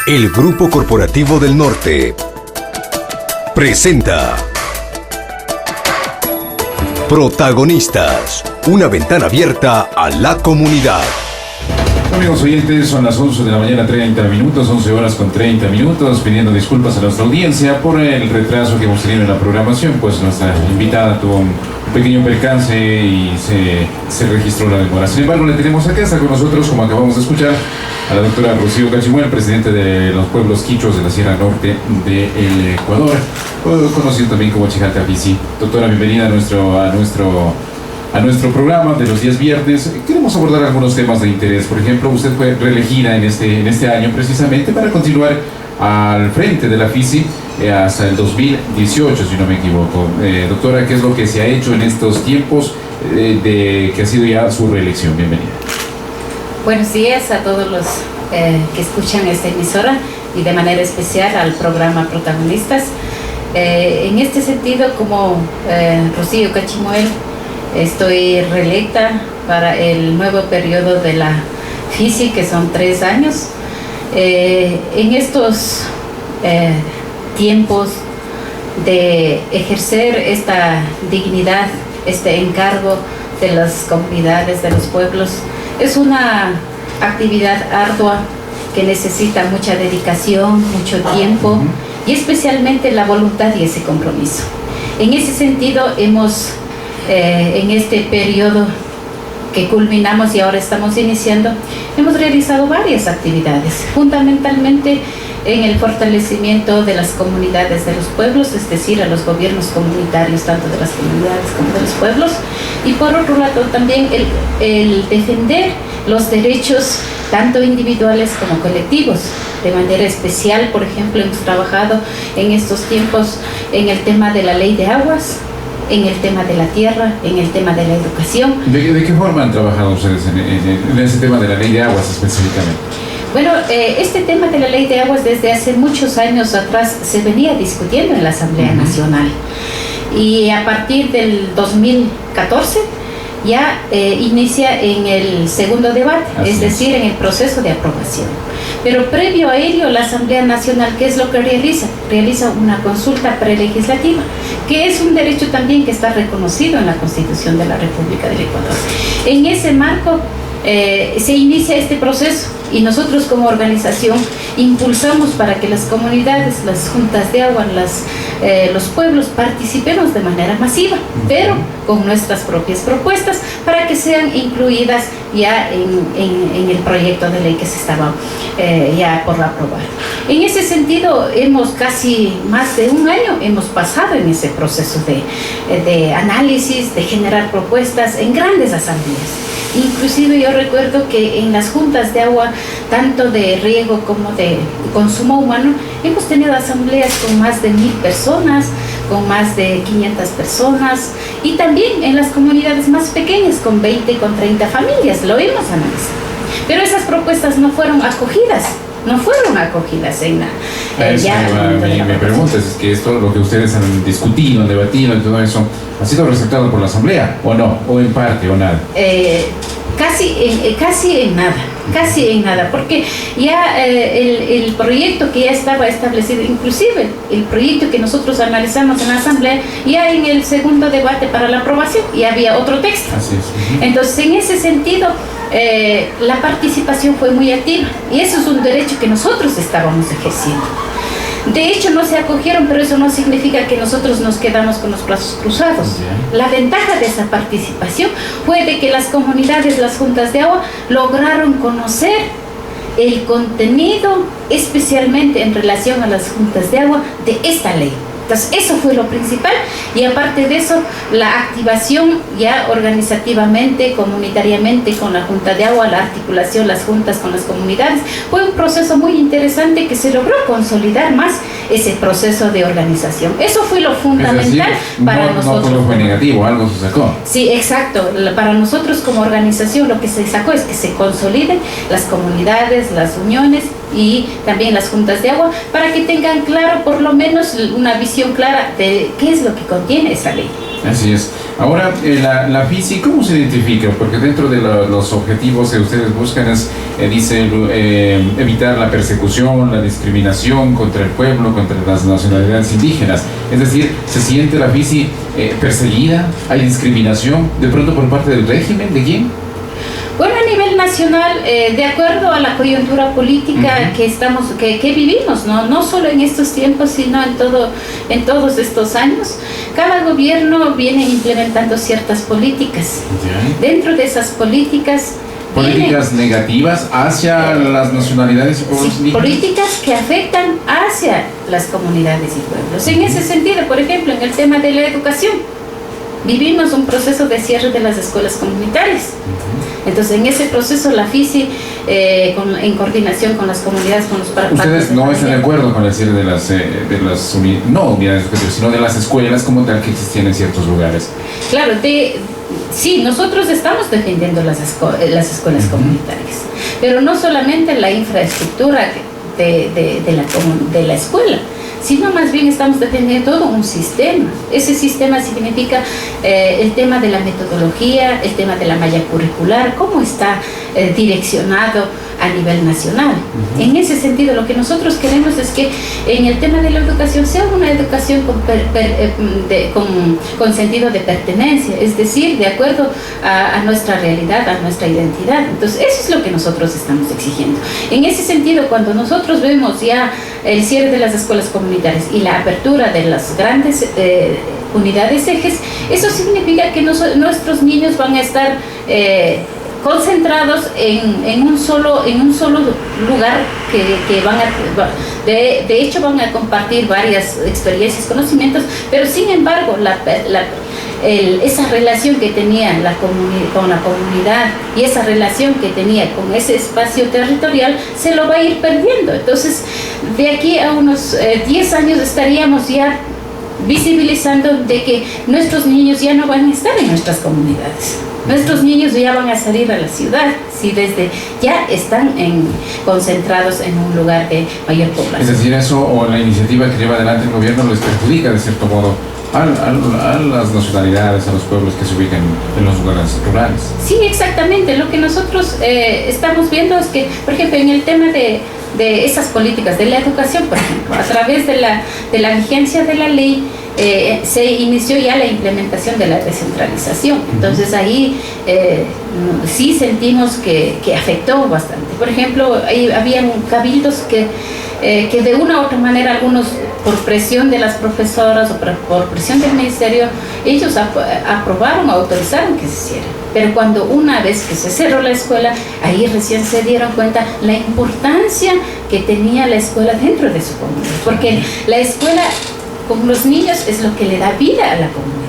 El Grupo Corporativo del Norte presenta Protagonistas, una ventana abierta a la comunidad. Amigos oyentes, son las 11 de la mañana, 30 minutos, 11 horas con 30 minutos, pidiendo disculpas a nuestra audiencia por el retraso que hemos tenido en la programación, pues nuestra invitada tuvo un pequeño percance y se registró la demora. Sin embargo, le tenemos acá, está con nosotros, como acabamos de escuchar, a la doctora Rocío Cachimuel, presidente de los pueblos quichuas de la Sierra Norte del Ecuador, conocido también como Chijalcapici. Doctora, bienvenida a nuestro programa de los días viernes. Queremos abordar algunos temas de interés. Por ejemplo, usted fue reelegida en este año precisamente para continuar al frente de la FICI hasta el 2018, si no me equivoco. Doctora, ¿qué es lo que se ha hecho en estos tiempos que ha sido ya su reelección? Bienvenida. Buenos días a todos los que escuchan esta emisora y de manera especial al programa Protagonistas. En este sentido, como Rocío Cachimuel, estoy reelecta para el nuevo periodo de la FICI, que son 3 años. En estos tiempos de ejercer esta dignidad, este encargo de las comunidades, de los pueblos, es una actividad ardua que necesita mucha dedicación, mucho tiempo y especialmente la voluntad y ese compromiso. En ese sentido, hemos en este periodo que culminamos y ahora estamos iniciando, hemos realizado varias actividades, fundamentalmente en el fortalecimiento de las comunidades de los pueblos, es decir, a los gobiernos comunitarios, tanto de las comunidades como de los pueblos, y por otro lado también el defender los derechos tanto individuales como colectivos. De manera especial, por ejemplo, hemos trabajado en estos tiempos en el tema de la ley de aguas, en el tema de la tierra, en el tema de la educación. ¿De qué forma han trabajado ustedes en ese tema de la ley de aguas específicamente? Bueno, este tema de la ley de aguas desde hace muchos años atrás se venía discutiendo en la Asamblea Nacional, y a partir del 2014 ya inicia en el segundo debate, es decir, en el proceso de aprobación. Pero previo a ello, la Asamblea Nacional, ¿qué es lo que realiza? Realiza una consulta prelegislativa, que es un derecho también que está reconocido en la Constitución de la República del Ecuador. En ese marco se inicia este proceso y nosotros como organización impulsamos para que las comunidades, las juntas de agua, los pueblos participemos de manera masiva, pero con nuestras propias propuestas para que sean incluidas ya en el proyecto de ley que se estaba ya por aprobar. En ese sentido, hemos casi más de un año hemos pasado en ese proceso de análisis, de generar propuestas en grandes asambleas. Inclusive yo recuerdo que en las juntas de agua, tanto de riego como de consumo humano, hemos tenido asambleas con más de 1000 personas, con más de 500 personas, y también en las comunidades más pequeñas, con 20, con 30 familias, lo hemos analizado. Pero esas propuestas no fueron acogidas en la... Me preguntas, es que esto, lo que ustedes han discutido, han debatido y todo eso, ¿ha sido resaltado por la Asamblea o no? ¿O en parte o nada? Casi en nada, porque ya el proyecto que ya estaba establecido, inclusive el proyecto que nosotros analizamos en la Asamblea, ya en el segundo debate para la aprobación, ya había otro texto. Así es. Entonces, en ese sentido, la participación fue muy activa, y eso es un derecho que nosotros estábamos ejerciendo. De hecho, no se acogieron, pero eso no significa que nosotros nos quedamos con los brazos cruzados. La ventaja de esa participación fue de que las comunidades, las juntas de agua, lograron conocer el contenido, especialmente en relación a las juntas de agua, de esta ley. Entonces, eso fue lo principal, y aparte de eso, la activación ya organizativamente, comunitariamente con la Junta de Agua, la articulación, las juntas con las comunidades, fue un proceso muy interesante que se logró consolidar más ese proceso de organización. Eso fue lo fundamental para nosotros. No fue negativo, algo se sacó. Sí, exacto. Para nosotros como organización lo que se sacó es que se consoliden las comunidades, las uniones y también las juntas de agua, para que tengan claro, por lo menos una visión clara de qué es lo que contiene esa ley. Así es. Ahora, la FISI, ¿cómo se identifica? Porque dentro de los objetivos que ustedes buscan es, dice, evitar la persecución, la discriminación contra el pueblo, contra las nacionalidades indígenas. Es decir, ¿se siente la FISI perseguida? ¿Hay discriminación de pronto por parte del régimen? ¿De quién? Bueno, a nivel nacional, de acuerdo a la coyuntura política que vivimos, no solo en estos tiempos, sino en todos estos años, cada gobierno viene implementando ciertas políticas. Dentro de esas políticas negativas hacia las nacionalidades y pueblos indígenas. Políticas que afectan hacia las comunidades y pueblos. En ese sentido, por ejemplo, en el tema de la educación, vivimos un proceso de cierre de las escuelas comunitarias. Entonces, en ese proceso, la FISI, en coordinación con las comunidades, con los ¿Ustedes no están de acuerdo con el cierre de las unidades educativas, sino de las escuelas como tal que existían en ciertos lugares? Claro, sí, nosotros estamos defendiendo las escuelas comunitarias, pero no solamente la infraestructura de la escuela, sino más bien estamos defendiendo todo un sistema. Ese sistema significa el tema de la metodología, el tema de la malla curricular, cómo está direccionado a nivel nacional. En ese sentido, lo que nosotros queremos es que en el tema de la educación sea una educación con sentido de pertenencia, es decir, de acuerdo a nuestra realidad, a nuestra identidad. Entonces, eso es lo que nosotros estamos exigiendo. En ese sentido, cuando nosotros vemos ya el cierre de las escuelas comunitarias y la apertura de las grandes unidades ejes, eso significa que nuestros niños van a estar concentrados en un solo lugar que de hecho van a compartir varias experiencias, conocimientos, pero sin embargo esa relación que tenía con la comunidad y esa relación que tenía con ese espacio territorial se lo va a ir perdiendo. Entonces, de aquí a unos 10 años estaríamos ya visibilizando de que nuestros niños ya no van a estar en nuestras comunidades. Nuestros niños ya van a salir a la ciudad, si desde ya están concentrados en un lugar de mayor población. Es decir, eso o la iniciativa que lleva adelante el gobierno les perjudica de cierto modo a las nacionalidades, a los pueblos que se ubican en los lugares rurales. Sí, exactamente. Lo que nosotros estamos viendo es que, por ejemplo, en el tema de esas políticas de la educación, por ejemplo, a través de la vigencia de la ley, se inició ya la implementación de la descentralización. Entonces ahí sí sentimos que afectó bastante. Por ejemplo, habían cabildos que de una u otra manera, algunos por presión de las profesoras o por presión del ministerio, ellos aprobaron, autorizaron que se hiciera. Pero cuando una vez que se cerró la escuela, ahí recién se dieron cuenta la importancia que tenía la escuela dentro de su comunidad. Porque la escuela con los niños es lo que le da vida a la comunidad.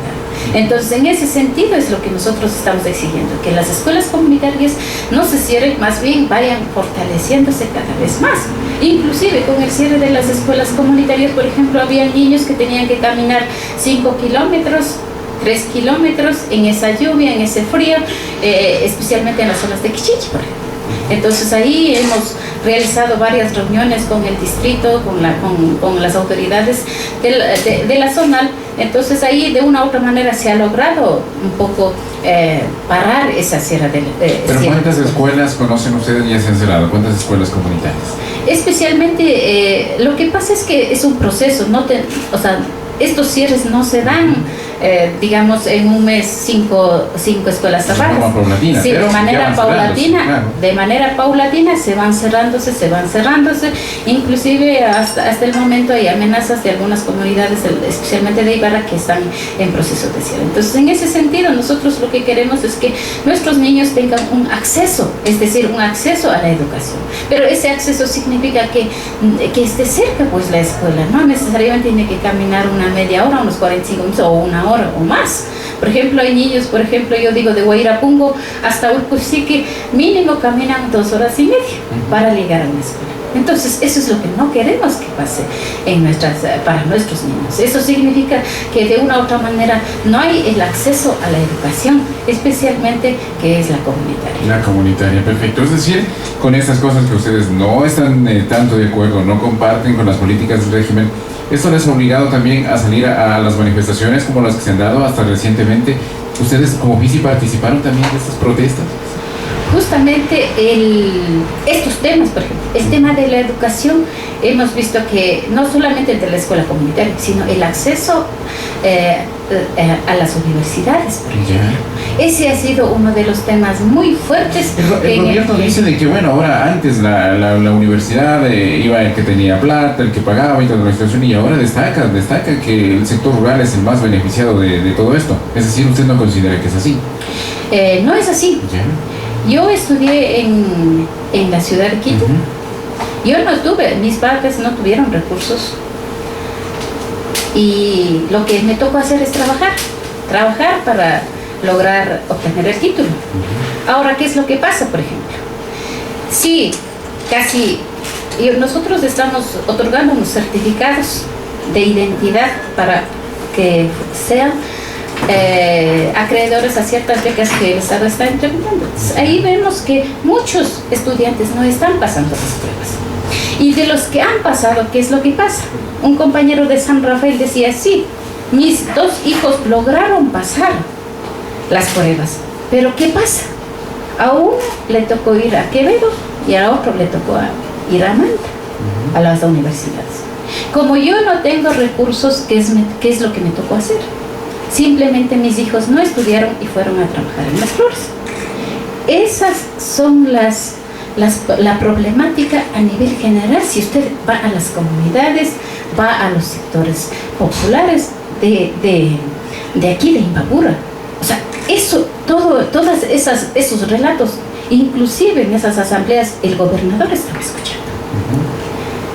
Entonces, en ese sentido es lo que nosotros estamos exigiendo, que las escuelas comunitarias no se cierren, más bien vayan fortaleciéndose cada vez más. Inclusive con el cierre de las escuelas comunitarias, por ejemplo, había niños que tenían que caminar 5 kilómetros, 3 kilómetros en esa lluvia, en ese frío, especialmente en las zonas de Quichichi, por ejemplo. Entonces ahí hemos realizado varias reuniones con el distrito, con las autoridades de la zona. Entonces ahí de una u otra manera se ha logrado un poco parar esa cierre ¿Pero cuántas escuelas conocen ustedes ya se han cerrado? ¿Cuántas escuelas comunitarias? Especialmente, lo que pasa es que es un proceso, estos cierres no se dan, digamos, en un mes 5 escuelas cerradas. Sí, de manera paulatina, claro. De manera paulatina se van cerrándose, inclusive hasta el momento hay amenazas de algunas comunidades, especialmente de Ibarra, que están en proceso de cierre. Entonces, en ese sentido, nosotros lo que queremos es que nuestros niños tengan un acceso, es decir, un acceso a la educación. Pero ese acceso significa que esté cerca, pues, la escuela, no necesariamente tiene que caminar una media hora, unos 45 minutos o una hora o más. Por ejemplo, hay niños, yo digo, de Guairapungo hasta Urcusique, mínimo caminan 2 horas y media para llegar a una escuela. Entonces, eso es lo que no queremos que pase para nuestros niños. Eso significa que de una u otra manera no hay el acceso a la educación, especialmente que es la comunitaria. La comunitaria, perfecto. Es decir, con estas cosas que ustedes no están tanto de acuerdo, no comparten con las políticas del régimen, ¿Esto les ha obligado también a salir a las manifestaciones como las que se han dado hasta recientemente? ¿Ustedes como FISI participaron también de estas protestas? Justamente estos temas, por ejemplo, el tema de la educación, hemos visto que no solamente el de la escuela comunitaria, sino el acceso a las universidades, por ejemplo. Ese ha sido uno de los temas muy fuertes. El gobierno dice de que, bueno, ahora antes la universidad iba el que tenía plata, el que pagaba y toda la situación, y ahora destaca que el sector rural es el más beneficiado de todo esto. Es decir, ¿usted no considera que es así? No es así. Yo estudié en la ciudad de Quito. Yo no tuve, mis padres no tuvieron recursos. Y lo que me tocó hacer es trabajar para lograr obtener el título. Ahora, ¿qué es lo que pasa, por ejemplo? Sí, nosotros estamos otorgando unos certificados de identidad para que sean acreedores a ciertas becas que el Estado está implementando. Ahí vemos que muchos estudiantes no están pasando las pruebas. Y de los que han pasado, ¿qué es lo que pasa? Un compañero de San Rafael decía, sí, mis 2 hijos lograron pasar las pruebas, pero ¿qué pasa? A uno le tocó ir a Quevedo y a otro le tocó ir a Manta, a las universidades. Como yo no tengo recursos, ¿qué es lo que me tocó hacer? Simplemente mis hijos no estudiaron y fueron a trabajar en las flores. Esas son la problemática a nivel general. Si usted va a las comunidades, va a los sectores populares de aquí de Imbabura, o sea, todos esos relatos, inclusive en esas asambleas el gobernador estaba escuchando.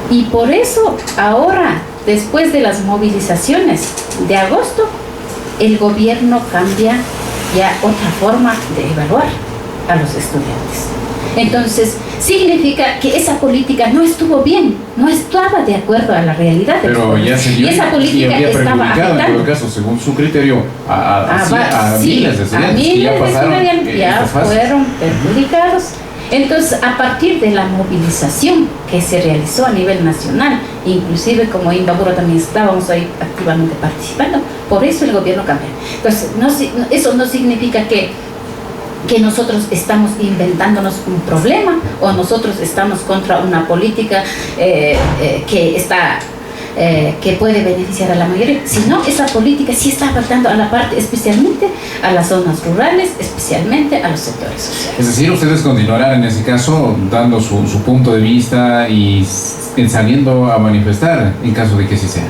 Y por eso ahora, después de las movilizaciones de agosto, el gobierno cambia ya otra forma de evaluar a los estudiantes. Entonces, significa que esa política no estuvo bien, no estaba de acuerdo a la realidad. Pero ya se dio, y esa política y había estaba afectando. en todo caso, según su criterio, a miles de estudiantes que ya pasaron. Ya fueron perjudicados. Entonces, a partir de la movilización que se realizó a nivel nacional, inclusive como Imbabura también estábamos ahí activamente participando, por eso el gobierno cambia. Entonces, eso no significa que nosotros estamos inventándonos un problema o nosotros estamos contra una política que puede beneficiar a la mayoría, sino esa política sí está afectando a la parte, especialmente a las zonas rurales, especialmente a los sectores sociales. Es decir, ustedes continuarán en ese caso dando su punto de vista y saliendo a manifestar en caso de que sí sea.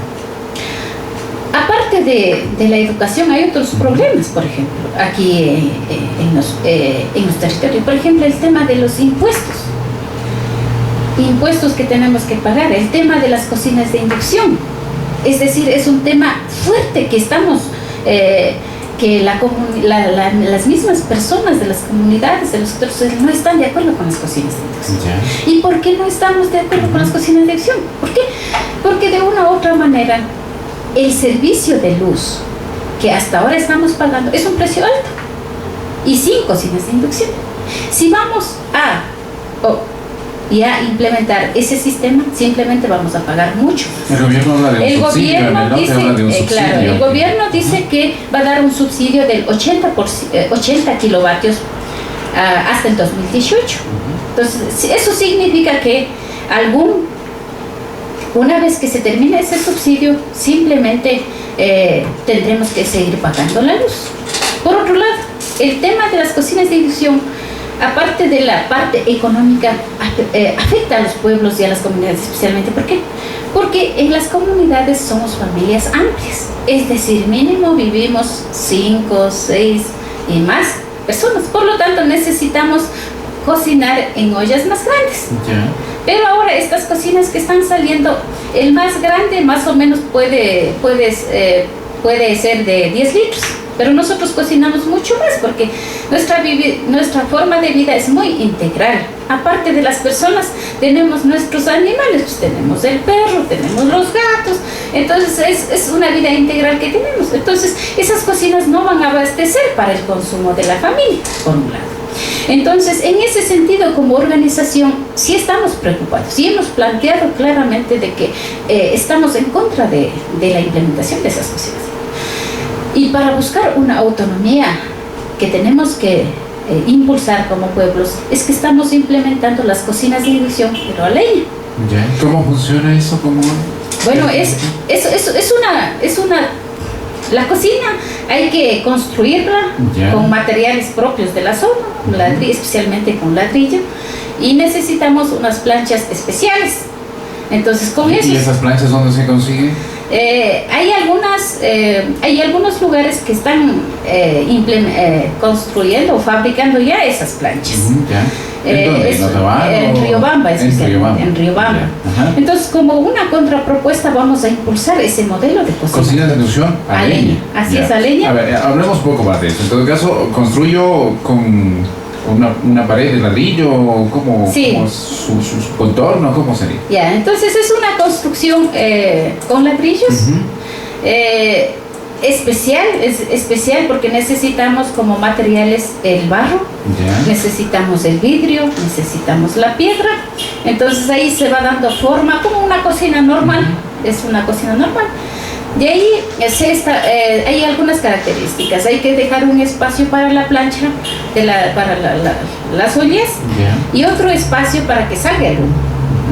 Aparte de la educación hay otros problemas, por ejemplo, aquí en los territorios. Por ejemplo, el tema de los impuestos que tenemos que pagar, el tema de las cocinas de inducción. Es decir, es un tema fuerte que estamos, que las mismas personas de las comunidades, de los sectores no están de acuerdo con las cocinas de inducción. ¿Y por qué no estamos de acuerdo con las cocinas de inducción? ¿Por qué? Porque de una u otra manera el servicio de luz que hasta ahora estamos pagando es un precio alto y sin cocinas de inducción. Si vamos a implementar ese sistema, simplemente vamos a pagar mucho más. El gobierno habla de un subsidio, el gobierno dice que va a dar un subsidio del 80 kilovatios hasta el 2018. Entonces, eso significa que una vez que se termine ese subsidio, simplemente tendremos que seguir pagando la luz. Por otro lado, el tema de las cocinas de inducción, aparte de la parte económica, afecta a los pueblos y a las comunidades especialmente. ¿Por qué? Porque en las comunidades somos familias amplias. Es decir, mínimo vivimos 5, 6 y más personas. Por lo tanto, necesitamos cocinar en ollas más grandes. Pero ahora estas cocinas que están saliendo, el más grande más o menos puede ser de 10 litros. Pero nosotros cocinamos mucho más porque nuestra forma de vida es muy integral. Aparte de las personas, tenemos nuestros animales, pues tenemos el perro, tenemos los gatos. Entonces es una vida integral que tenemos. Entonces esas cocinas no van a abastecer para el consumo de la familia, por un lado. Entonces, en ese sentido, como organización, sí estamos preocupados, sí hemos planteado claramente de que estamos en contra de la implementación de esas cocinas. Y para buscar una autonomía que tenemos que impulsar como pueblos, es que estamos implementando las cocinas de inducción, pero a leña. ¿Ya? ¿Cómo funciona eso? Bueno, la cocina hay que construirla con materiales propios de la zona, especialmente con ladrillo, y necesitamos unas planchas especiales. Entonces, con eso. ¿Y esas planchas dónde se consiguen? Hay algunos lugares que están construyendo o fabricando ya esas planchas. ¿En dónde? En Riobamba, especialmente. En Riobamba. Entonces, como una contrapropuesta, vamos a impulsar ese modelo de cocina. Cocina de inducción a leña. Así es, a leña. A ver, hablemos un poco más de eso. En todo caso, ¿construyo con una pared de ladrillo? ¿Cómo su contorno? ¿Cómo sería? Ya, entonces es una construcción con ladrillos. Es especial porque necesitamos como materiales el barro, necesitamos el vidrio, necesitamos la piedra. Entonces ahí se va dando forma como una cocina normal. Es una cocina normal. De ahí hay algunas características. Hay que dejar un espacio para la plancha, para las ollas, y otro espacio para que salga el humo.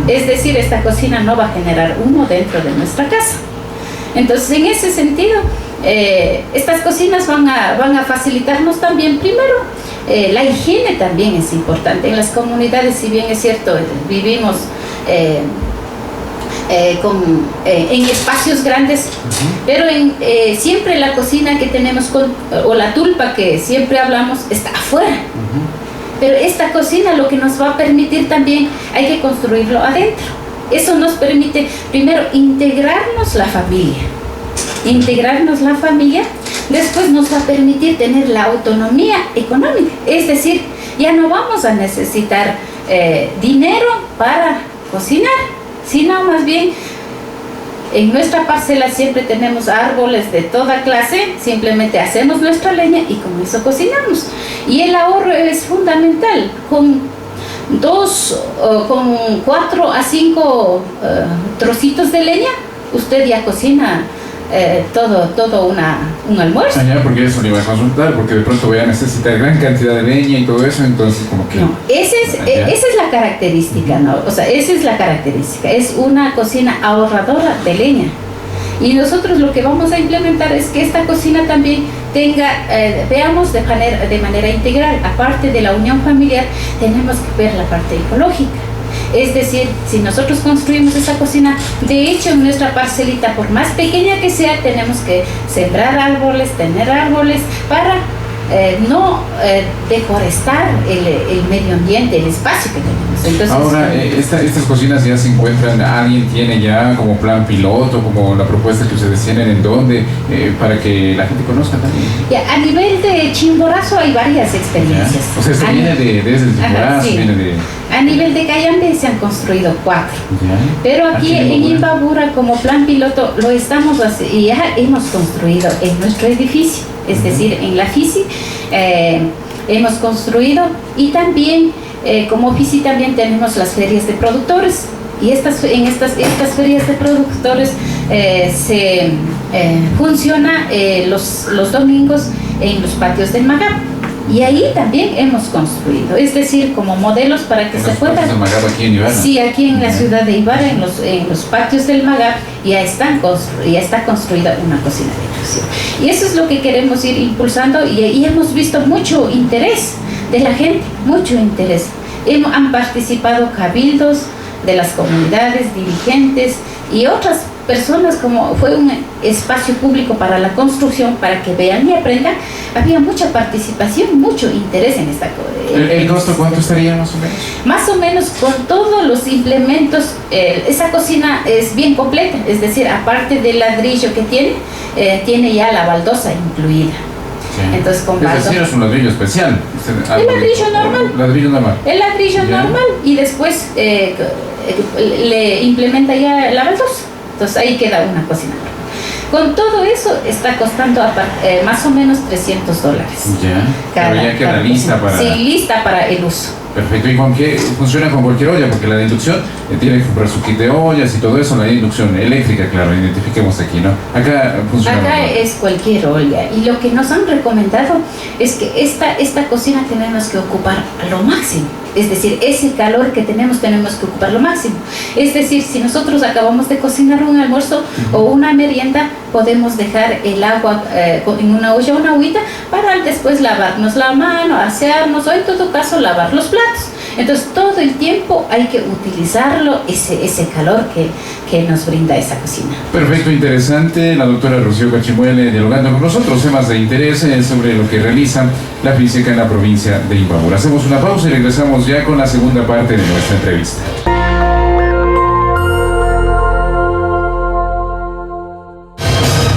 Es decir, esta cocina no va a generar humo dentro de nuestra casa. Entonces, en ese sentido, estas cocinas van a facilitarnos también, primero, la higiene también es importante. En las comunidades, si bien es cierto, vivimos en espacios grandes, pero siempre la cocina que tenemos o la tulpa que siempre hablamos está afuera. Pero esta cocina lo que nos va a permitir también, hay que construirlo adentro. Eso nos permite primero integrarnos la familia, después nos va a permitir tener la autonomía económica, es decir, ya no vamos a necesitar dinero para cocinar, sino más bien en nuestra parcela siempre tenemos árboles de toda clase, simplemente hacemos nuestra leña y con eso cocinamos. Y el ahorro es fundamental. Con 4 a 5 trocitos de leña, usted ya cocina todo un almuerzo. Porque eso le iba a consultar, porque de pronto voy a necesitar gran cantidad de leña y todo eso, entonces como que... No, esa es la característica, ¿no? O sea, esa es la característica, es una cocina ahorradora de leña. Y nosotros lo que vamos a implementar es que esta cocina también veamos de manera integral, aparte de la unión familiar, tenemos que ver la parte ecológica. Es decir, si nosotros construimos esa cocina, de hecho en nuestra parcelita, por más pequeña que sea, tenemos que sembrar árboles, tener árboles para no deforestar el medio ambiente, el espacio que tenemos. Entonces, ahora, estas cocinas ya se encuentran, alguien tiene ya como plan piloto, como la propuesta que ustedes tienen, en dónde, para que la gente conozca también. Ya, a nivel de Chimborazo hay varias experiencias. O sea, esto viene desde el Chimborazo, sí. viene de... A nivel de Cayambe se han construido 4. Pero aquí en Imbabura, como plan piloto, lo estamos haciendo y ya hemos construido en nuestro edificio, es decir, en la FISI hemos construido, y también como FISI también tenemos las ferias de productores, y en estas ferias de productores se funciona los domingos en los patios del MAGAP. Y ahí también hemos construido, es decir, como modelos para que se puedan... Aquí en Ibarra. Sí, aquí en la ciudad de Ibarra, en los patios del MAGAP, ya está construida una cocina de inducción. Y eso es lo que queremos ir impulsando, y hemos visto mucho interés de la gente, mucho interés. Han participado cabildos de las comunidades, dirigentes y otras personas, como fue un espacio público para la construcción, para que vean y aprendan. Había mucha participación, mucho interés en esta cosa. ¿El costo cuánto estaría más o menos? Más o menos con todos los implementos, esa cocina es bien completa, es decir, aparte del ladrillo que tiene ya la baldosa incluida. Sí. Entonces, con es decir, es un ladrillo especial. El ladrillo normal. El ladrillo normal, y después le implementa ya la baldosa. Entonces ahí queda una cocina. Con todo eso está costando más o menos $300. Ya, pero ya queda lista para... Sí, lista para el uso. Perfecto, ¿y con qué funciona? Con cualquier olla, porque la de inducción tiene que comprar su kit de ollas y todo eso, la de inducción eléctrica, claro, identifiquemos aquí, ¿no? Acá funciona. Acá es cualquier olla, y lo que nos han recomendado es que esta cocina tenemos que ocupar a lo máximo. Es decir, ese calor que tenemos que ocupar lo máximo. Es decir, si nosotros acabamos de cocinar un almuerzo o una merienda, podemos dejar el agua en una olla o una agüita para después lavarnos la mano, asearnos o en todo caso lavar los platos. Entonces todo el tiempo hay que utilizarlo, ese calor que nos brinda esa cocina. Perfecto, interesante. La doctora Rocío Cachimuele dialogando con nosotros temas de interés sobre lo que realiza la FISECA en la provincia de Imbabura. Hacemos una pausa y regresamos ya con la segunda parte de nuestra entrevista.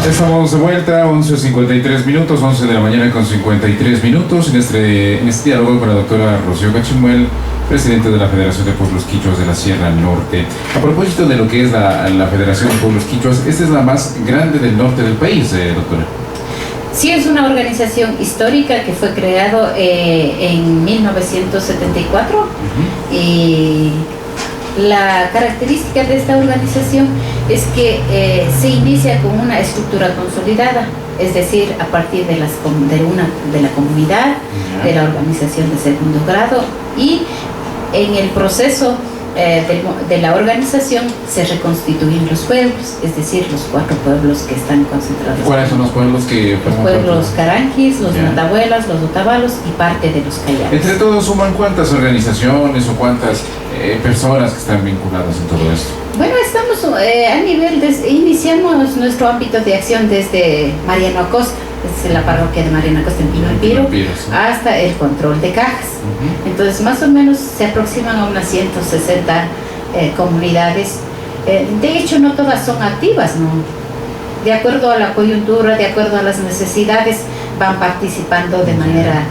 Estamos de vuelta, 11:53 minutos, 11 de la mañana con 53 minutos, en este diálogo con la doctora Rocío Cachimuel, presidente de la Federación de Pueblos Quichuas de la Sierra Norte. A propósito de lo que es la Federación de Pueblos Quichuas, esta es la más grande del norte del país, doctora. Sí, es una organización histórica que fue creado en 1974 y la característica de esta organización es que se inicia con una estructura consolidada, es decir, a partir de la comunidad, de la organización de segundo grado, y en el proceso de la organización se reconstituyen los pueblos, es decir, los 4 pueblos que están concentrados. ¿Cuáles son los pueblos que Los pueblos caranquis, los matabuelas, los otavalos y parte de los callados. Entre todos suman ¿cuántas organizaciones o cuántas personas que están vinculadas en todo esto? Bueno, estamos a nivel, iniciamos nuestro ámbito de acción desde Mariano Acosta, desde la parroquia de Mariano Acosta en Pino Piro, sí, hasta el control de cajas. Entonces, más o menos se aproximan a unas 160 comunidades. De hecho, no todas son activas, ¿no? De acuerdo a la coyuntura, de acuerdo a las necesidades, van participando de manera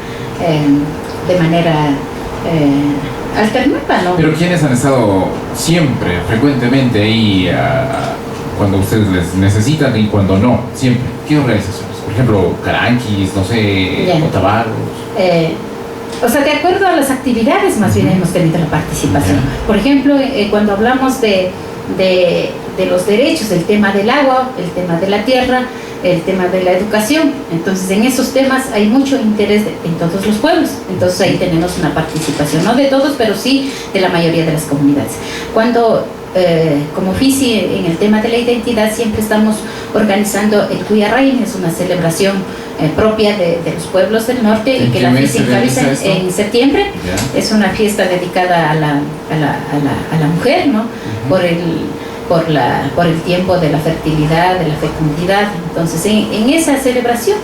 alternada, ¿no? Pero ¿quiénes han estado siempre, frecuentemente ahí cuando ustedes les necesitan y cuando no? Siempre. ¿Qué organizaciones? Por ejemplo, caranquis, no sé, otavalos. O sea, de acuerdo a las actividades, más bien hemos tenido la participación. Por ejemplo, cuando hablamos de los derechos, el tema del agua, el tema de la tierra, el tema de la educación, entonces en esos temas hay mucho interés en todos los pueblos, entonces ahí tenemos una participación, no de todos, pero sí de la mayoría de las comunidades. Cuando como FISI en el tema de la identidad siempre estamos organizando el Cuyarrain, es una celebración propia de los pueblos del norte y que la FISI encabeza en septiembre. Es una fiesta dedicada a la mujer, ¿no? Por el tiempo de la fertilidad, de la fecundidad. Entonces en esa celebración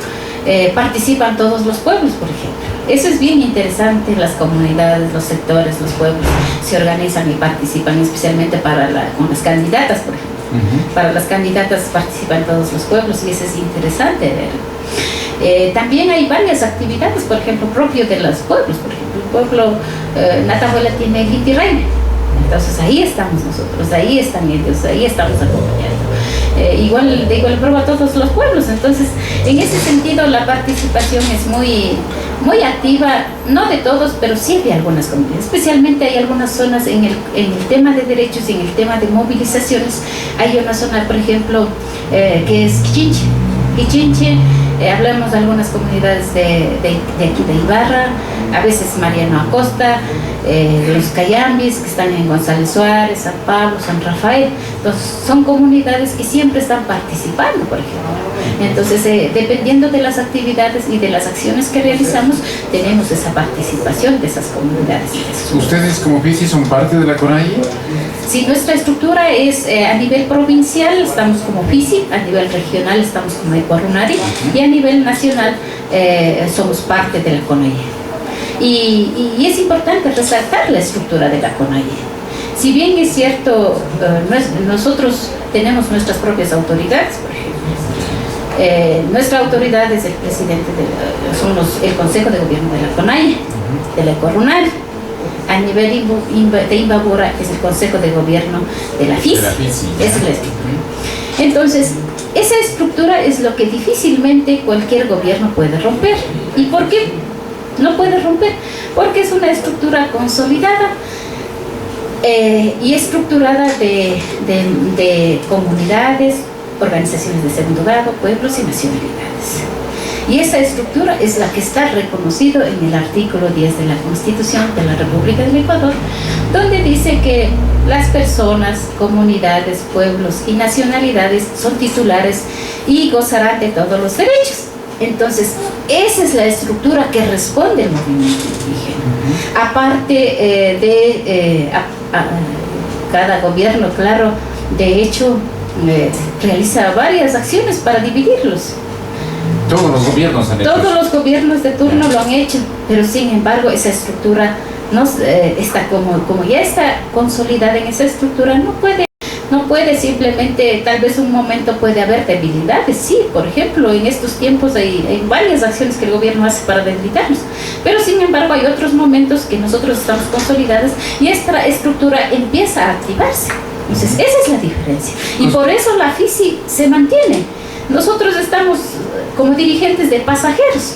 participan todos los pueblos, por ejemplo. Eso es bien interesante, las comunidades, los sectores, los pueblos se organizan y participan, especialmente con las candidatas, por ejemplo. Para las candidatas participan todos los pueblos y eso es interesante ver. También hay varias actividades, por ejemplo, propio de los pueblos. Por ejemplo, el pueblo Natahuela tiene Guitirraine. Entonces ahí estamos nosotros, ahí están ellos, ahí estamos acompañando. Igual de igual forma a todos los pueblos. Entonces, en ese sentido la participación es muy activa, no de todos, pero sí de algunas comunidades. Especialmente hay algunas zonas en el tema de derechos y en el tema de movilizaciones. Hay una zona, por ejemplo, que es Quichinche. Hablamos de algunas comunidades de aquí de Ibarra, a veces Mariano Acosta, los Cayambis que están en González Suárez, San Pablo, San Rafael. Entonces son comunidades que siempre están participando, por ejemplo. Entonces dependiendo de las actividades y de las acciones que realizamos, tenemos esa participación de esas comunidades. ¿Ustedes como FISI son parte de la CONAIE? Sí, nuestra estructura es a nivel provincial, estamos como FISI, a nivel regional estamos como Ecuarunari y a nivel nacional somos parte de la CONAIE. Y es importante resaltar la estructura de la CONAIE. Si bien es cierto, nosotros tenemos nuestras propias autoridades, por ejemplo. Nuestra autoridad es el presidente, el Consejo de Gobierno de la CONAIE, de la Ecuarunari. A nivel de Imbabura es el Consejo de Gobierno de la FISI. Entonces, esa estructura es lo que difícilmente cualquier gobierno puede romper. ¿Y por qué no puede romper? Porque es una estructura consolidada y estructurada de comunidades, organizaciones de segundo grado, pueblos y nacionalidades. Y esa estructura es la que está reconocido en el artículo 10 de la Constitución de la República del Ecuador, donde dice que las personas, comunidades, pueblos y nacionalidades son titulares y gozarán de todos los derechos. Entonces, esa es la estructura que responde el movimiento indígena. Aparte cada gobierno, claro, de hecho, realiza varias acciones para dividirlos. Todos los gobiernos han hecho Todos eso. los gobiernos de turno lo han hecho, pero sin embargo esa estructura no está como ya está consolidada en esa estructura, no puede simplemente, tal vez un momento puede haber debilidades, sí, por ejemplo, en estos tiempos hay varias acciones que el gobierno hace para debilitarnos, pero sin embargo hay otros momentos que nosotros estamos consolidados y esta estructura empieza a activarse. Entonces esa es la diferencia y por eso la FICI se mantiene. Nosotros estamos como dirigentes de pasajeros,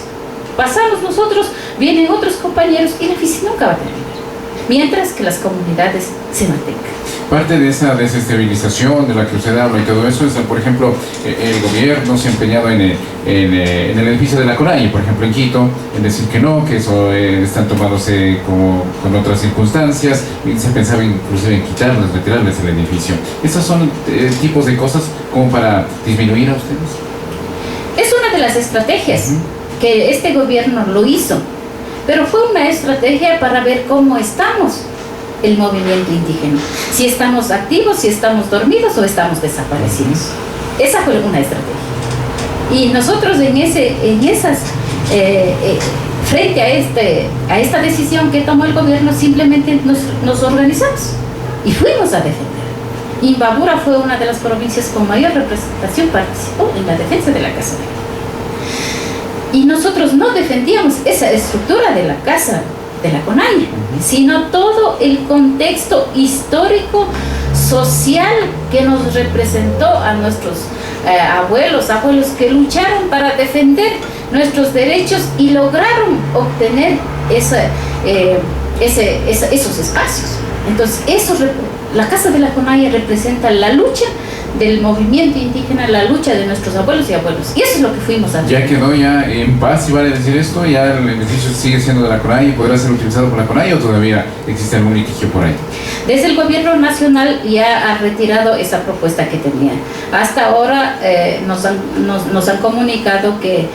pasamos nosotros, vienen otros compañeros y la FICI nunca va a terminar, mientras que las comunidades se mantengan. Parte de esa desestabilización de la que usted habla y todo eso es, por ejemplo, el gobierno se ha empeñado en el edificio de la CONAIE, por ejemplo en Quito, en decir que no, que eso están tomándose como con otras circunstancias, y se pensaba inclusive en quitarles, retirarles el edificio. ¿Esos son tipos de cosas como para disminuir a ustedes? Es una de las estrategias que este gobierno lo hizo, pero fue una estrategia para ver cómo estamos el movimiento indígena, si estamos activos, si estamos dormidos o estamos desaparecidos. Esa fue una estrategia. Y nosotros frente a esta decisión que tomó el gobierno, simplemente nos organizamos y fuimos a defender. Imbabura fue una de las provincias con mayor representación, participó en la defensa de la Casa de la. Y nosotros no defendíamos esa estructura de la Casa de la CONAIE, sino todo el contexto histórico, social que nos representó a nuestros abuelos que lucharon para defender nuestros derechos y lograron obtener esos espacios. Entonces, la Casa de la CONAIE representa la lucha del movimiento indígena, la lucha de nuestros abuelos y abuelos. Y eso es lo que fuimos a hacer. ¿Ya quedó ya en paz, si vale decir esto? ¿Ya el edificio sigue siendo de la CONAIE y podrá ser utilizado por la CONAIE o todavía existe algún litigio por ahí? Desde el gobierno nacional ya ha retirado esa propuesta que tenía. Hasta ahora nos han comunicado que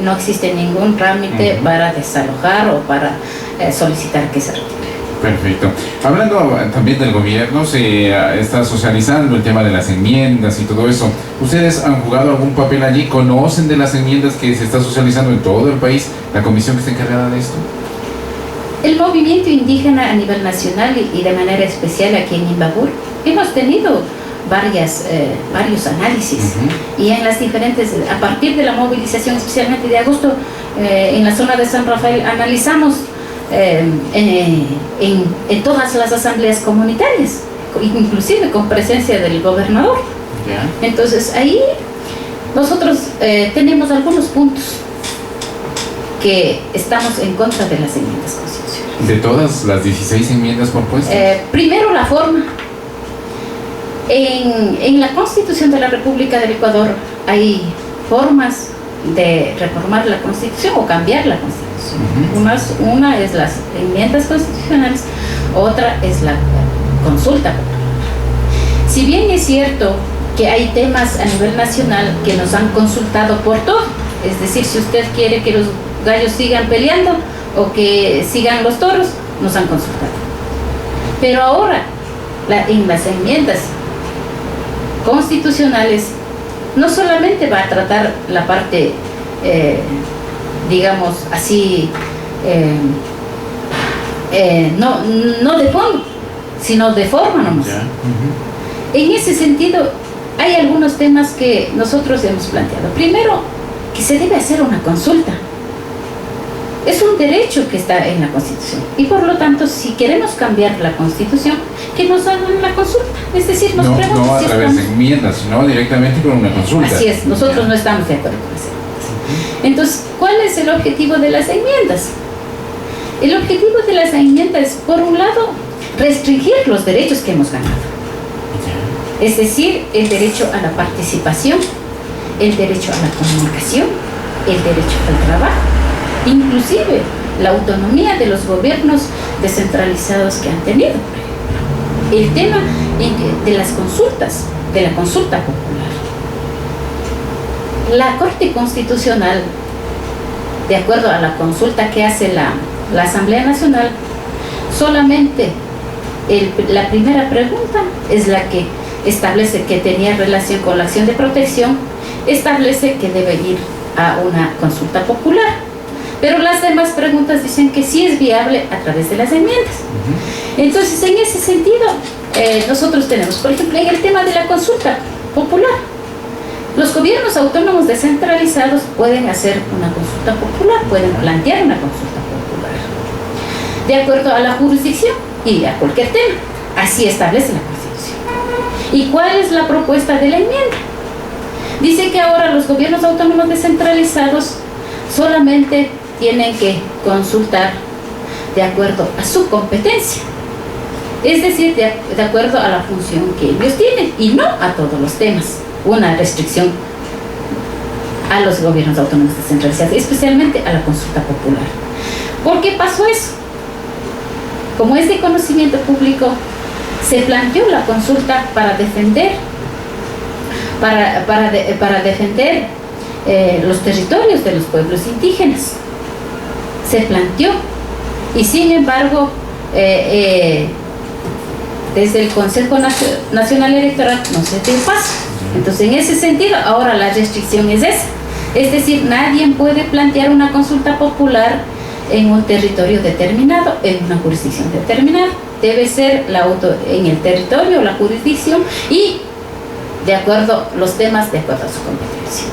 no existe ningún trámite para desalojar o para solicitar que se retire. Perfecto. Hablando también del gobierno, se está socializando el tema de las enmiendas y todo eso. ¿Ustedes han jugado algún papel allí? ¿Conocen de las enmiendas que se está socializando en todo el país? ¿La comisión que está encargada de esto? El movimiento indígena a nivel nacional y de manera especial aquí en Imbabura, hemos tenido varios análisis y en las diferentes, a partir de la movilización especialmente de agosto, en la zona de San Rafael analizamos en todas las asambleas comunitarias, inclusive con presencia del gobernador. Entonces ahí nosotros tenemos algunos puntos que estamos en contra de las enmiendas constitucionales. ¿De todas las 16 enmiendas propuestas? Primero, la forma. En la Constitución de la República del Ecuador hay formas de reformar la Constitución o cambiar la Constitución. Una es las enmiendas constitucionales, otra es la consulta popular. Si bien es cierto que hay temas a nivel nacional que nos han consultado por todo, es decir, si usted quiere que los gallos sigan peleando o que sigan los toros, nos han consultado. Pero ahora, en las enmiendas constitucionales, no solamente va a tratar la parte, digamos así, no de fondo, sino de forma nomás. En ese sentido, hay algunos temas que nosotros hemos planteado. Primero, que se debe hacer una consulta. Es un derecho que está en la Constitución. Y por lo tanto, si queremos cambiar la Constitución, que nos hagan la consulta. Es decir, nos preguntan no a si través de enmiendas, sino directamente con una consulta. Así es, nosotros no estamos de acuerdo con las enmiendas. Entonces, ¿cuál es el objetivo de las enmiendas? El objetivo de las enmiendas es, por un lado, restringir los derechos que hemos ganado. Es decir, el derecho a la participación, el derecho a la comunicación, el derecho al trabajo, inclusive la autonomía de los gobiernos descentralizados que han tenido. El tema de las consultas, de la consulta popular. La Corte Constitucional, de acuerdo a la consulta que hace la Asamblea Nacional, solamente la primera pregunta es la que establece que tenía relación con la acción de protección, establece que debe ir a una consulta popular. Pero las demás preguntas dicen que sí es viable a través de las enmiendas. Entonces, en ese sentido, nosotros tenemos, por ejemplo, en el tema de la consulta popular, los gobiernos autónomos descentralizados pueden hacer una consulta popular, pueden plantear una consulta popular, de acuerdo a la jurisdicción y a cualquier tema. Así establece la Constitución. ¿Y cuál es la propuesta de la enmienda? Dice que ahora los gobiernos autónomos descentralizados solamente tienen que consultar de acuerdo a su competencia, es decir, de acuerdo a la función que ellos tienen y no a todos los temas. Una restricción a los gobiernos autónomos descentralizados, especialmente a la consulta popular. ¿Por qué pasó eso? Como es de conocimiento público, se planteó la consulta para defender los territorios de los pueblos indígenas. Se planteó y sin embargo desde el Consejo Nacional Electoral no se dio paso. Entonces, en ese sentido, ahora la restricción es esa. Es decir, nadie puede plantear una consulta popular en un territorio determinado, en una jurisdicción determinada. Debe ser en el territorio, la jurisdicción y de acuerdo los temas, de acuerdo a su competencia.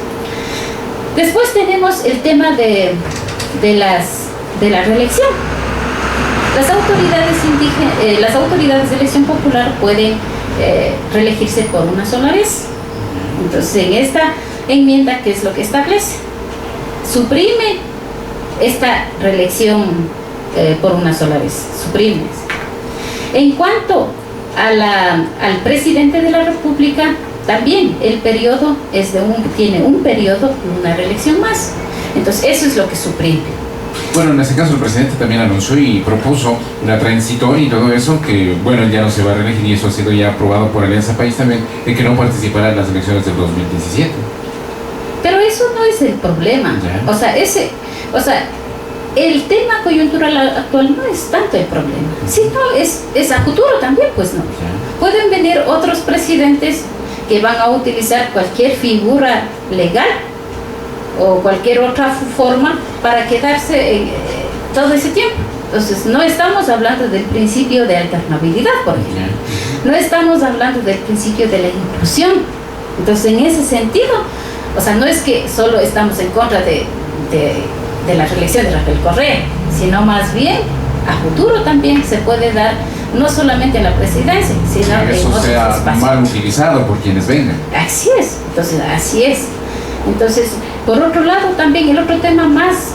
Después tenemos el tema de la reelección. Las autoridades de elección popular pueden reelegirse por una sola vez. Entonces, en esta enmienda, ¿qué es lo que establece? Suprime esta reelección por una sola vez. Suprime. En cuanto al presidente de la República, también el periodo tiene un periodo y una reelección más. Entonces, eso es lo que suprime. Bueno, en ese caso el presidente también anunció y propuso una transitoria y todo eso, que bueno, él ya no se va a reelegir y eso ha sido ya aprobado por Alianza País también, de que no participará en las elecciones del 2017. Pero eso no es el problema. Ya. O sea, el tema coyuntural actual no es tanto el problema, sino es a futuro también, pues no. Ya. Pueden venir otros presidentes que van a utilizar cualquier figura legal o cualquier otra forma para quedarse todo ese tiempo. Entonces, no estamos hablando del principio de alternabilidad, por ejemplo. No estamos hablando del principio de la inclusión. Entonces, en ese sentido, o sea, no es que solo estamos en contra de la reelección de Rafael Correa, sino más bien a futuro también se puede dar, no solamente en la presidencia, sino en eso otros sea espacios. mal utilizado por quienes vengan. Así es, entonces así es. Entonces, por otro lado, también el otro tema más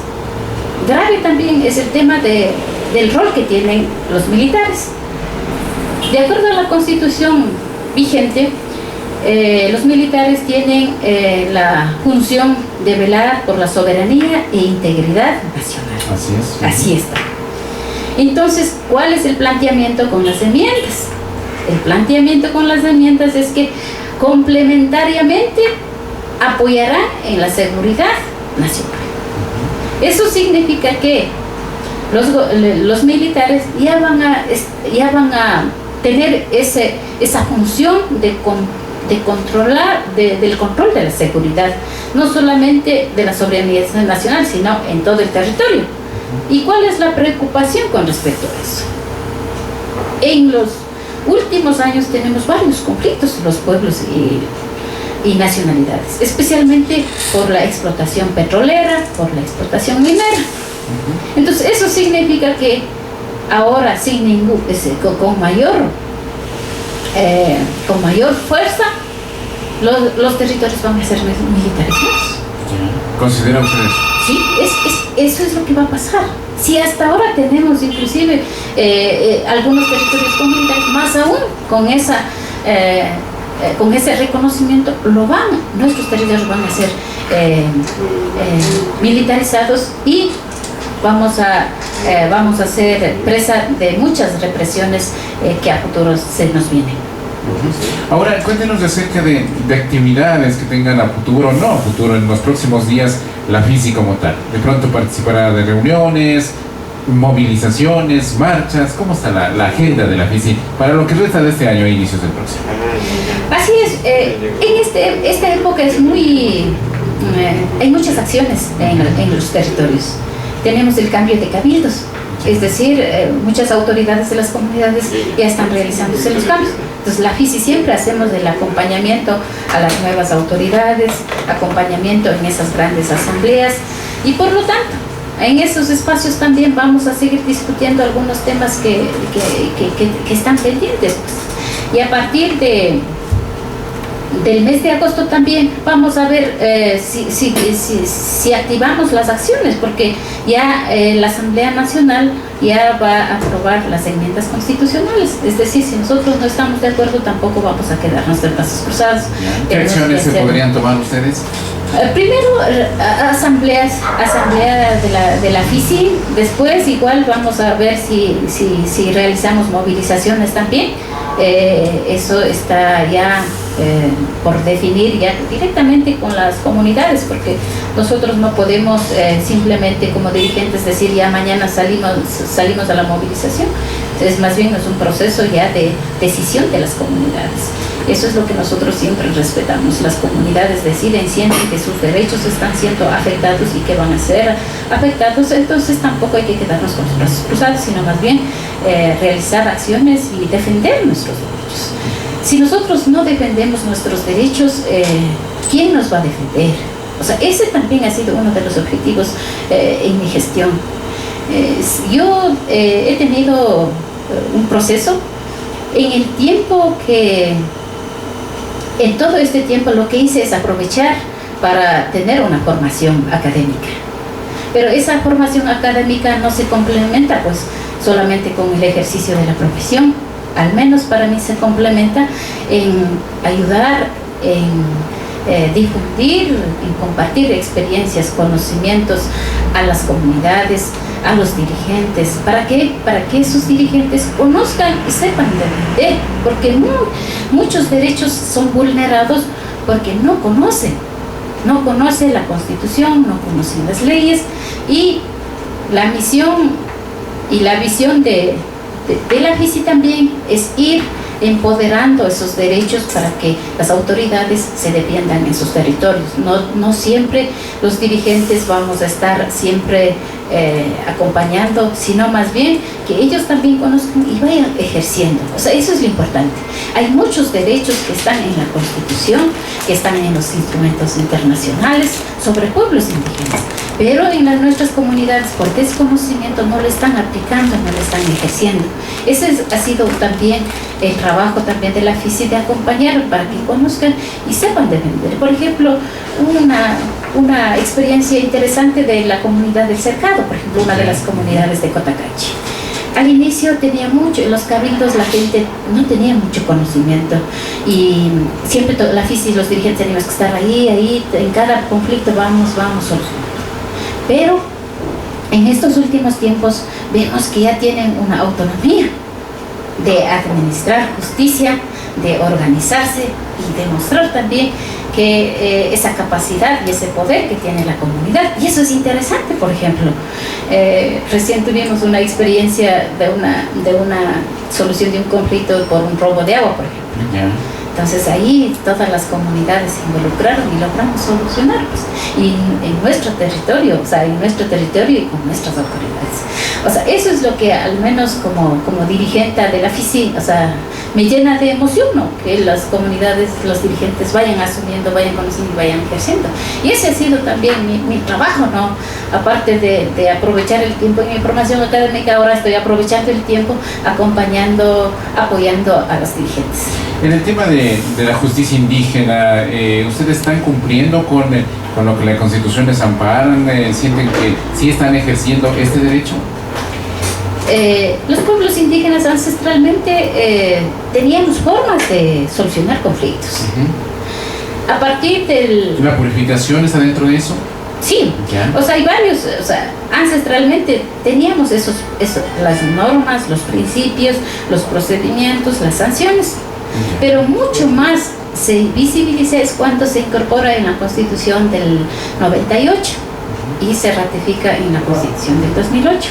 grave también es el tema del rol que tienen los militares. De acuerdo a la Constitución vigente, los militares tienen la función de velar por la soberanía e integridad nacional. Así es. Así está. Entonces, ¿cuál es el planteamiento con las enmiendas? El planteamiento con las enmiendas es que complementariamente apoyarán en la seguridad nacional. Eso significa que los militares ya van a tener esa función de controlar, del control de la seguridad, no solamente de la soberanía nacional, sino en todo el territorio. ¿Y cuál es la preocupación con respecto a eso? En los últimos años tenemos varios conflictos en los pueblos y nacionalidades, especialmente por la explotación petrolera, por la explotación minera. Entonces, eso significa que ahora con mayor con mayor fuerza, los territorios van a ser militarizados. ¿Considera usted eso? Sí, eso es lo que va a pasar. Si hasta ahora tenemos inclusive algunos territorios comunitarios, más aún con ese reconocimiento, nuestros territorios van a ser militarizados y vamos a ser presa de muchas represiones que a futuro se nos vienen. Ahora, cuéntenos acerca de actividades que tengan a futuro, en los próximos días, la FICI como tal. De pronto participará de reuniones, movilizaciones, marchas. ¿Cómo está la agenda de la FICI para lo que resta de este año e inicios del próximo? Así es, en esta época hay muchas acciones en los territorios. Tenemos el cambio de cabildos, es decir, muchas autoridades de las comunidades ya están realizándose los cambios. Entonces la FICI siempre hacemos el acompañamiento a las nuevas autoridades, acompañamiento en esas grandes asambleas y por lo tanto en esos espacios también vamos a seguir discutiendo algunos temas que están pendientes. Y a partir del mes de agosto también vamos a ver si activamos las acciones, porque ya la Asamblea Nacional ya va a aprobar las enmiendas constitucionales. Es decir, si nosotros no estamos de acuerdo, tampoco vamos a quedarnos de brazos cruzados. ¿Qué acciones se podrían tomar ustedes? Primero, asamblea de la FICI, después igual vamos a ver si realizamos movilizaciones también. Eso está ya por definir ya directamente con las comunidades, porque nosotros no podemos simplemente como dirigentes decir ya mañana salimos a la movilización. Entonces más bien es un proceso ya de decisión de las comunidades. Eso es lo que nosotros siempre respetamos. Las comunidades deciden, sienten que sus derechos están siendo afectados y que van a ser afectados, entonces tampoco hay que quedarnos con los brazos cruzados, sino más bien realizar acciones y defender nuestros derechos. Si nosotros no defendemos nuestros derechos, ¿quién nos va a defender? O sea, ese también ha sido uno de los objetivos en mi gestión. Yo he tenido un proceso en el tiempo que, en todo este tiempo lo que hice es aprovechar para tener una formación académica. Pero esa formación académica no se complementa pues solamente con el ejercicio de la profesión. Al menos para mí se complementa en ayudar, en difundir, en compartir experiencias, conocimientos a las comunidades, a los dirigentes. ¿Para qué? Para que esos dirigentes conozcan y sepan defender, porque muchos derechos son vulnerados porque no conocen la Constitución, no conocen las leyes, y la misión y la visión de la FICI también es ir empoderando esos derechos para que las autoridades se defiendan en sus territorios. No siempre los dirigentes vamos a estar siempre acompañando, sino más bien que ellos también conozcan y vayan ejerciendo. O sea, eso es lo importante. Hay muchos derechos que están en la Constitución, que están en los instrumentos internacionales sobre pueblos indígenas, pero en nuestras comunidades por desconocimiento no lo están aplicando, no lo están ejerciendo. Ese ha sido también el trabajo también de la FICI, de acompañar para que conozcan y sepan defender. Por ejemplo, una experiencia interesante de la comunidad del Cercado, por ejemplo, una de las comunidades de Cotacachi. Al inicio tenía mucho, en los cabildos la gente no tenía mucho conocimiento y siempre la FICI y los dirigentes teníamos que estar ahí, en cada conflicto vamos solucionando. Pero en estos últimos tiempos vemos que ya tienen una autonomía de administrar justicia, de organizarse y demostrar también que esa capacidad y ese poder que tiene la comunidad. Y eso es interesante. Por ejemplo, recién tuvimos una experiencia de una solución de un conflicto por un robo de agua, por ejemplo. Yeah. Entonces ahí todas las comunidades se involucraron y logramos solucionar, pues, y en nuestro territorio, o sea, y con nuestras autoridades. O sea, eso es lo que al menos como dirigente de la FICI, o sea, me llena de emoción, ¿no? Que las comunidades, los dirigentes vayan asumiendo, vayan conociendo y vayan ejerciendo. Y ese ha sido también mi trabajo, ¿no? Aparte de aprovechar el tiempo en mi formación académica, ahora estoy aprovechando el tiempo apoyando a los dirigentes. En el tema de la justicia indígena, ¿ustedes están cumpliendo con lo que la Constitución les amparan? ¿Sienten que sí están ejerciendo este derecho? Los pueblos indígenas ancestralmente teníamos formas de solucionar conflictos. A partir del... ¿La purificación está dentro de eso? Sí, ¿Ya? o sea, hay varios, o sea, ancestralmente teníamos las normas, los principios, los procedimientos, las sanciones, pero mucho más se visibiliza es cuando se incorpora en la Constitución del 98 y se ratifica en la Constitución del 2008.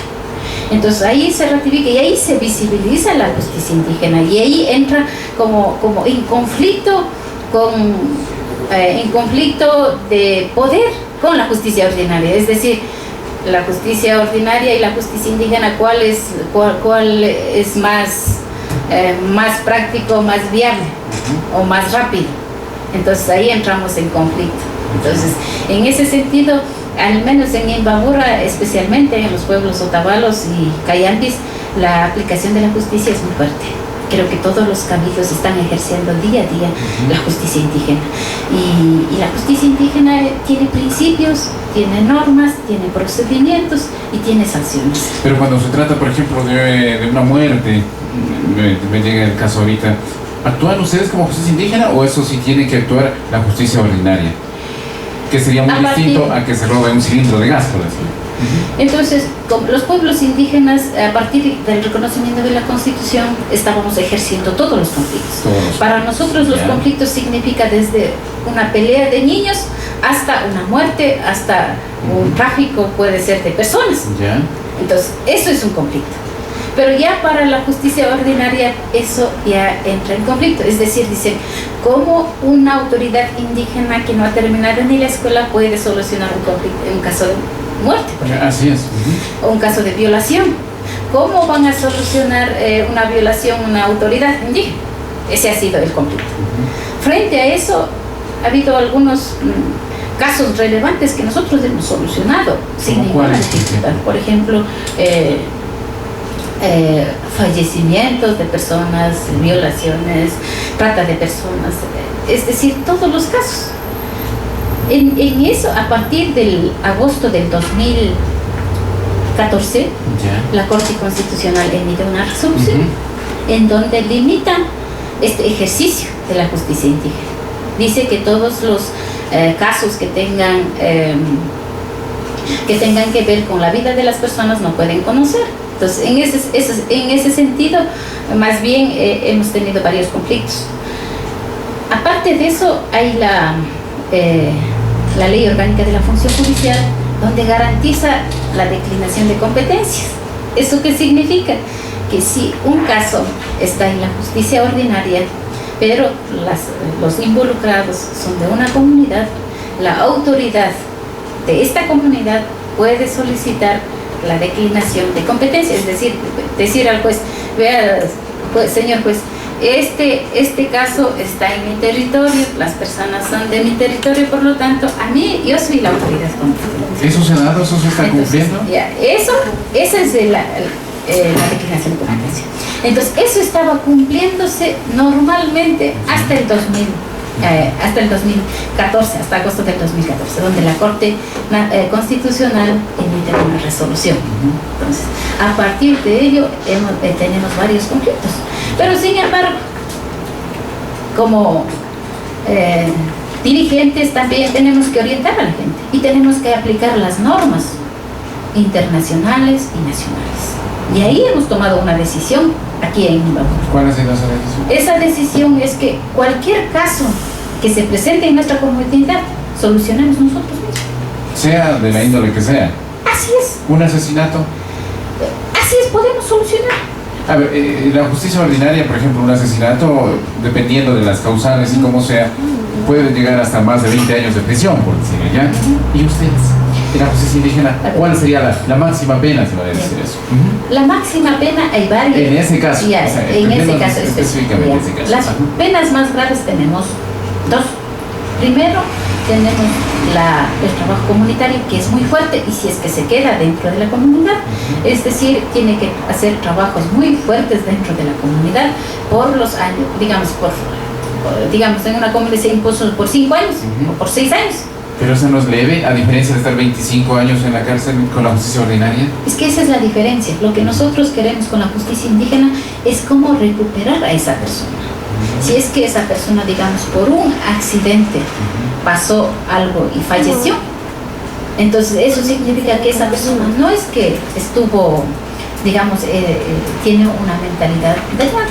Entonces ahí se ratifica y ahí se visibiliza la justicia indígena y ahí entra como en conflicto de poder con la justicia ordinaria, es decir, la justicia ordinaria y la justicia indígena, ¿cuál es más práctico, más viable o más rápido? Entonces ahí entramos en conflicto. Entonces, en ese sentido, al menos en Imbabura, especialmente en los pueblos otavalos y cayambis, la aplicación de la justicia es muy fuerte. Creo que todos los cabildos están ejerciendo día a día la justicia indígena. Y la justicia indígena tiene principios, tiene normas, tiene procedimientos y tiene sanciones. Pero cuando se trata, por ejemplo, de una muerte, me llega el caso ahorita, ¿actúan ustedes como justicia indígena o eso sí tiene que actuar la justicia ordinaria? Que sería muy distinto a que se robe un cilindro de gas, por decirlo. Entonces, los pueblos indígenas, a partir del reconocimiento de la Constitución, estábamos ejerciendo todos los conflictos. Para nosotros los conflictos significa desde una pelea de niños hasta una muerte, hasta un tráfico, puede ser de personas. Entonces, eso es un conflicto. Pero ya para la justicia ordinaria eso ya entra en conflicto. Es decir, dicen, ¿cómo una autoridad indígena que no ha terminado ni la escuela puede solucionar un conflicto en un caso de muerte, por ejemplo? Así es. O un caso de violación. ¿Cómo van a solucionar una violación una autoridad indígena? Ese ha sido el conflicto. Frente a eso, ha habido algunos casos relevantes que nosotros hemos solucionado sin ninguna dificultad. Por ejemplo, fallecimientos de personas, violaciones, trata de personas, es decir, todos los casos. En eso, a partir del agosto del 2014, la Corte Constitucional emite una resolución en donde limita este ejercicio de la justicia indígena. Dice que todos los casos que tengan que ver con la vida de las personas no pueden conocer. Entonces, en ese sentido, más bien hemos tenido varios conflictos. Aparte de eso, hay la Ley Orgánica de la Función Judicial, donde garantiza la declinación de competencias. ¿Eso qué significa? Que si un caso está en la justicia ordinaria, pero los involucrados son de una comunidad, la autoridad de esta comunidad puede solicitar la declinación de competencia, es decir al juez, vea, señor juez, este caso está en mi territorio, las personas son de mi territorio, por lo tanto, yo soy la autoridad competente. ¿Eso se ha dado? ¿Eso se está cumpliendo? Esa es la declinación de competencia. Entonces, eso estaba cumpliéndose normalmente hasta el 2014, hasta agosto del 2014, donde la Corte Constitucional emite una resolución. Entonces, a partir de ello tenemos varios conflictos. Pero sin embargo, como dirigentes también tenemos que orientar a la gente y tenemos que aplicar las normas internacionales y nacionales. Y ahí hemos tomado una decisión aquí en Imbabura. ¿Cuál ha sido esa decisión? Esa decisión es que cualquier caso que se presente en nuestra comunidad, solucionemos nosotros mismos. Sea de la índole que sea. Así es. ¿Un asesinato? Así es, podemos solucionar. A ver, la justicia ordinaria, por ejemplo, un asesinato, dependiendo de las causales y cómo sea, puede llegar hasta más de 20 años de prisión, por decirlo, ¿ya? ¿Y ustedes, en la justicia indígena, cuál sería la máxima pena, si va a decir eso? La máxima pena hay varias. En ese caso. Ya, o sea, en ese entendemos caso específicamente ese caso. Las penas más graves tenemos dos. Primero, tenemos el trabajo comunitario, que es muy fuerte, y si es que se queda dentro de la comunidad, es decir, tiene que hacer trabajos muy fuertes dentro de la comunidad por los años, digamos, en una comunidad se impuso por 5 años o por 6 años. Pero eso no es leve, a diferencia de estar 25 años en la cárcel con la justicia ordinaria. Es que esa es la diferencia. Lo que nosotros queremos con la justicia indígena es cómo recuperar a esa persona. Si es que esa persona, digamos, por un accidente pasó algo y falleció, entonces eso significa que esa persona no es que estuvo, digamos, tiene una mentalidad de nada.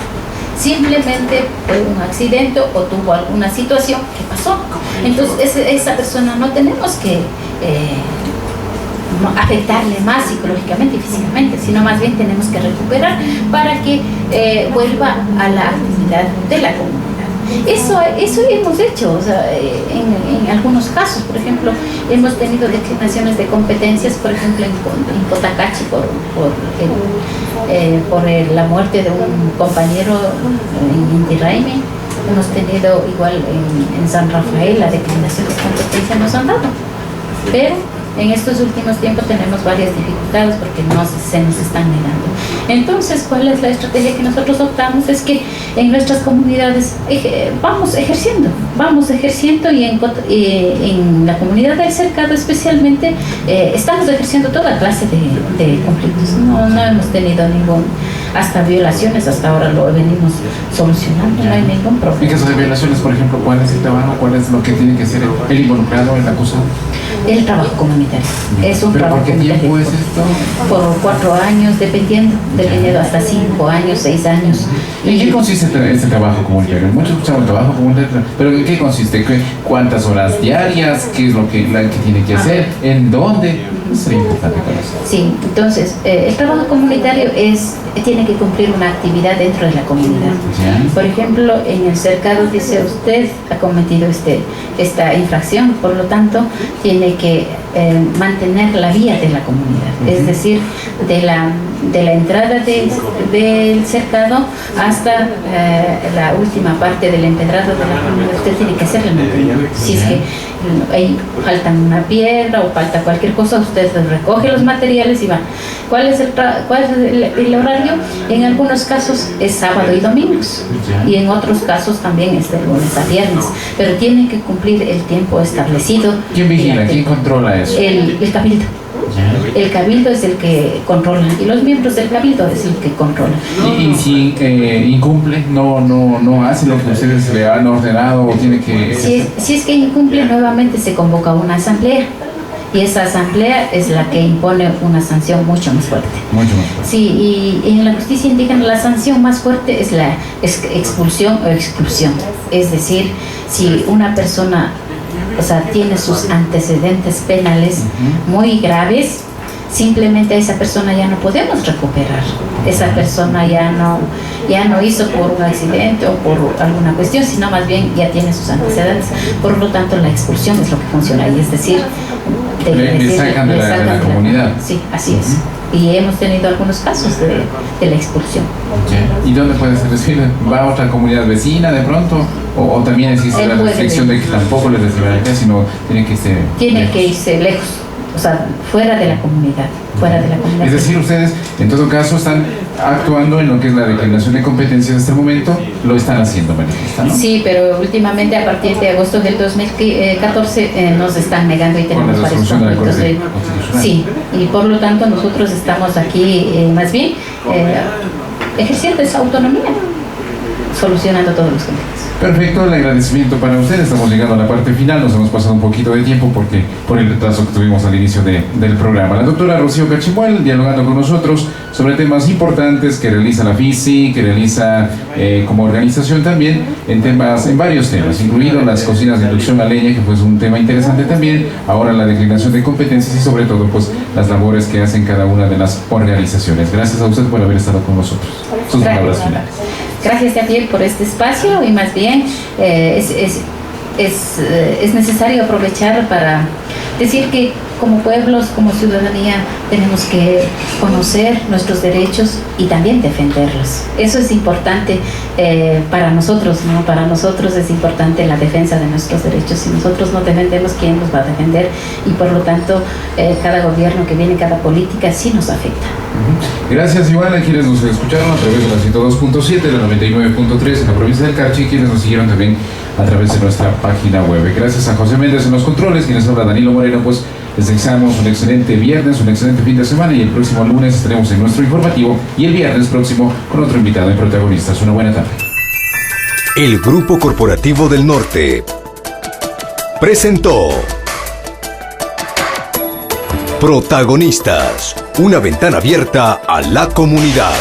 Simplemente fue un accidente o tuvo alguna situación que pasó. Entonces esa persona no tenemos que afectarle más psicológicamente y físicamente, sino más bien tenemos que recuperar para que vuelva a la actividad de la comunidad. Eso hemos hecho, o sea, en algunos casos, por ejemplo, hemos tenido declinaciones de competencias, por ejemplo, en Cotacachi por la muerte de un compañero en Inti Raymi. Hemos tenido igual en San Rafael la declinación de competencia nos han dado, pero en estos últimos tiempos tenemos varias dificultades porque se nos están negando. Entonces, ¿cuál es la estrategia que nosotros optamos? Es que en nuestras comunidades vamos ejerciendo y en la comunidad del cercado especialmente estamos ejerciendo toda clase de conflictos. No hemos tenido hasta violaciones, hasta ahora lo venimos solucionando, no hay ningún problema. En caso de violaciones, por ejemplo, ¿cuál es el trabajo? ¿Cuál es lo que tiene que hacer el involucrado, el acusado? El trabajo comunitario. Es un trabajo comunitario. ¿Por qué tiempo es esto? Por 4 años, dependiendo hasta 5 años, 6 años. ¿En qué consiste este trabajo comunitario? Muchos escuchamos trabajo comunitario, pero ¿en qué consiste? ¿Cuántas horas diarias? ¿Qué es lo que tiene que hacer? ¿En dónde? Sería importante conocer. Sí, entonces, el trabajo comunitario tiene que cumplir una actividad dentro de la comunidad. Por ejemplo, en el cercado dice usted ha cometido esta infracción, por lo tanto, tiene que mantener la vía de la comunidad, es decir, de la entrada del cercado hasta la última parte del empedrado de la comunidad. Usted tiene que hacer el mantenimiento. Si es que ahí falta una piedra o falta cualquier cosa, usted recoge los materiales y va. ¿Cuál es el horario? En algunos casos es sábado y domingos, y en otros casos también es de lunes a viernes, pero tienen que cumplir el tiempo establecido. ¿Quién vigila? ¿Quién controla eso? El cabildo. El cabildo es el que controla y los miembros del cabildo es el que controla. Y si incumple, no hace lo que ustedes le han ordenado o tiene que... Si es que incumple, nuevamente se convoca una asamblea y esa asamblea es la que impone una sanción mucho más fuerte. Mucho más fuerte. Sí, y en la justicia indígena la sanción más fuerte es la expulsión o exclusión. Es decir, si una persona tiene sus antecedentes penales muy graves, simplemente a esa persona ya no podemos recuperar. Esa persona ya no hizo por un accidente o por alguna cuestión, sino más bien ya tiene sus antecedentes. Por lo tanto, la expulsión es lo que funciona ahí, es decir, le sacan de la comunidad. Sí, así es. Y hemos tenido algunos casos de la expulsión. ¿Y dónde puede ser recibido? ¿Va a otra comunidad vecina de pronto? ¿O también existe la restricción de que tampoco le reciban acá, sino tiene que irse lejos? Que irse lejos, fuera de la comunidad. Es decir, ustedes en todo caso están actuando en lo que es la declaración de competencias en este momento, lo están haciendo, manifiesta, ¿no? Sí, pero últimamente a partir de agosto del 2014 nos están negando y tenemos varios conflictos. Sí, y por lo tanto nosotros estamos aquí más bien ejerciendo esa autonomía, solucionando todos los conflictos. Perfecto, el agradecimiento para ustedes. Estamos llegando a la parte final, nos hemos pasado un poquito de tiempo por el retraso que tuvimos al inicio del programa. La doctora Rocío Cachimuel dialogando con nosotros sobre temas importantes que realiza la FICI, que realiza como organización también en varios temas, incluido las cocinas de inducción a leña, que pues un tema interesante también, ahora la declinación de competencias y sobre todo pues las labores que hacen cada una de las organizaciones. Gracias a usted por haber estado con nosotros. Sus palabras finales. Gracias también por este espacio y más bien es necesario aprovechar para decir que como pueblos, como ciudadanía, tenemos que conocer nuestros derechos y también defenderlos. Eso es importante para nosotros, ¿no? Para nosotros es importante la defensa de nuestros derechos. Si nosotros no defendemos, ¿quién nos va a defender? Y por lo tanto, cada gobierno que viene, cada política, sí nos afecta. Gracias, igual a quienes nos escucharon a través de la 102.7, de la 99.3 en la provincia del Carchi, y quienes nos siguieron también a través de nuestra página web. Gracias a José Méndez en los controles, quienes habla Danilo Moreno, pues les deseamos un excelente viernes, un excelente fin de semana, y el próximo lunes estaremos en nuestro informativo y el viernes próximo con otro invitado y protagonistas. Una buena tarde. El Grupo Corporativo del Norte presentó Protagonistas, una ventana abierta a la comunidad.